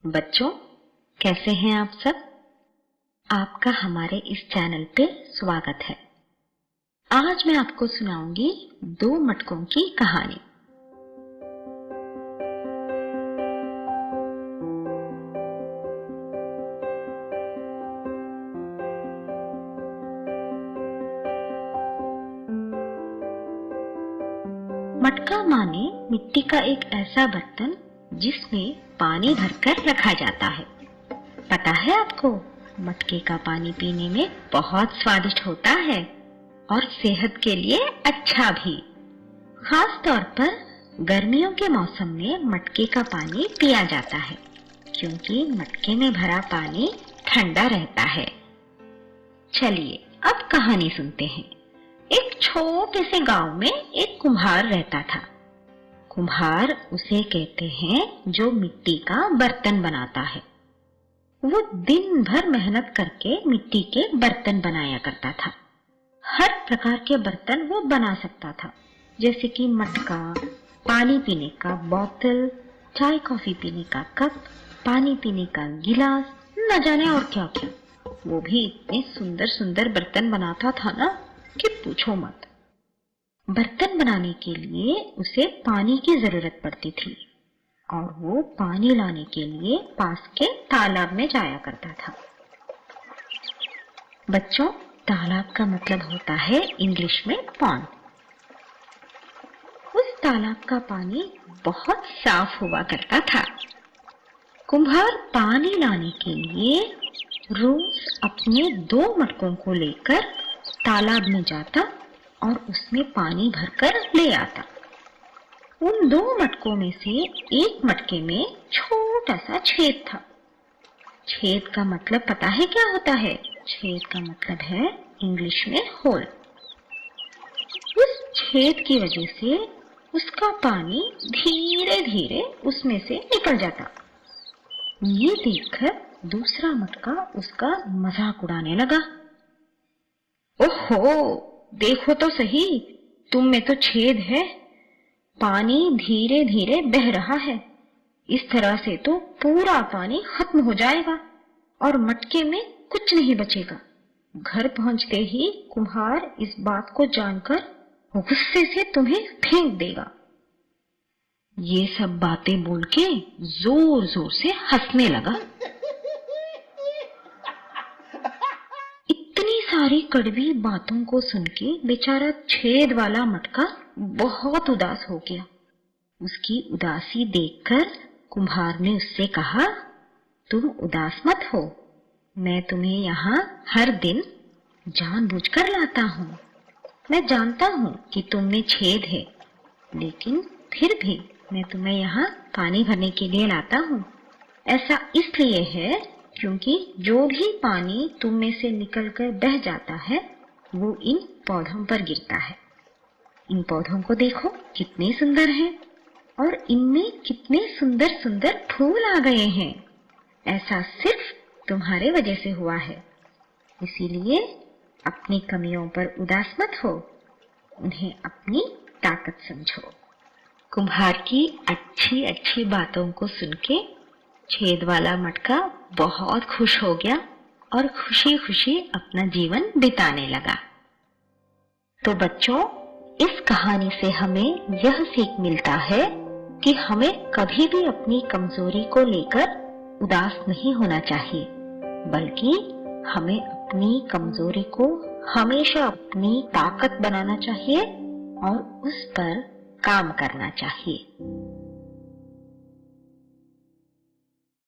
बच्चों, कैसे हैं आप सब? आपका हमारे इस चैनल पे स्वागत है। आज मैं आपको सुनाऊंगी दो मटकों की कहानी। मटका माने मिट्टी का एक ऐसा बर्तन जिसमें पानी भरकर रखा जाता है। पता है आपको, मटके का पानी पीने में बहुत स्वादिष्ट होता है और सेहत के लिए अच्छा भी। खास तौर पर गर्मियों के मौसम में मटके का पानी पिया जाता है क्योंकि मटके में भरा पानी ठंडा रहता है। चलिए अब कहानी सुनते हैं। एक छोटे से गांव में एक कुम्हार रहता था। कुम्हार उसे कहते हैं जो मिट्टी का बर्तन बनाता है। वो दिन भर मेहनत करके मिट्टी के बर्तन बनाया करता था। हर प्रकार के बर्तन वो बना सकता था, जैसे कि मटका, पानी पीने का बोतल, चाय कॉफी पीने का कप, पानी पीने का गिलास, न जाने और क्या क्या। वो भी इतने सुंदर सुंदर बर्तन बनाता था ना कि पूछो मत। बर्तन बनाने के लिए उसे पानी की जरूरत पड़ती थी और वो पानी लाने के लिए पास के तालाब में जाया करता था। बच्चों, तालाब का मतलब होता है इंग्लिश में पॉन्ड। उस तालाब का पानी बहुत साफ हुआ करता था। कुम्हार पानी लाने के लिए रोज अपने 2 मटकों को लेकर तालाब में जाता और उसमें पानी भरकर ले आता। उन 2 मटकों में से एक मटके में छोटा सा छेद था। छेद का मतलब पता है क्या होता है? छेद का मतलब है इंग्लिश में होल। उस छेद की वजह से उसका पानी धीरे धीरे उसमें से निकल जाता। ये देखकर दूसरा मटका उसका मजाक उड़ाने लगा। ओहो, देखो तो सही, तुम में तो छेद है, पानी धीरे धीरे बह रहा है। इस तरह से तो पूरा पानी खत्म हो जाएगा और मटके में कुछ नहीं बचेगा। घर पहुंचते ही कुम्हार इस बात को जानकर गुस्से से तुम्हें फेंक देगा। ये सब बातें बोल के जोर जोर से हंसने लगा। इतनी सारी कड़वी बातों को सुन के बेचारा छेद वाला मटका बहुत उदास हो गया। उसकी उदासी देखकर कुम्हार ने उससे कहा, तुम उदास मत हो, मैं तुम्हें यहाँ हर दिन जानबूझकर लाता हूँ। मैं जानता हूँ कि तुम में छेद है, लेकिन फिर भी मैं तुम्हें यहाँ पानी भरने के लिए लाता हूँ। ऐसा इसलिए है क्योंकि जो भी पानी तुम में से निकलकर बह जाता है वो इन पौधों पर गिरता है। इन पौधों को देखो कितने सुंदर हैं और इनमें कितने सुंदर सुंदर फूल आ गए हैं। ऐसा सिर्फ तुम्हारे वजह से हुआ है। इसीलिए अपनी कमियों पर उदास मत हो, उन्हें अपनी ताकत समझो। कुम्हार की अच्छी अच्छी बातों को सुन के छेद वाला मटका बहुत खुश हो गया और खुशी खुशी अपना जीवन बिताने लगा। तो बच्चों, इस कहानी से हमें यह सीख मिलता है कि हमें कभी भी अपनी कमजोरी को लेकर उदास नहीं होना चाहिए, बल्कि हमें अपनी कमजोरी को हमेशा अपनी ताकत बनाना चाहिए और उस पर काम करना चाहिए।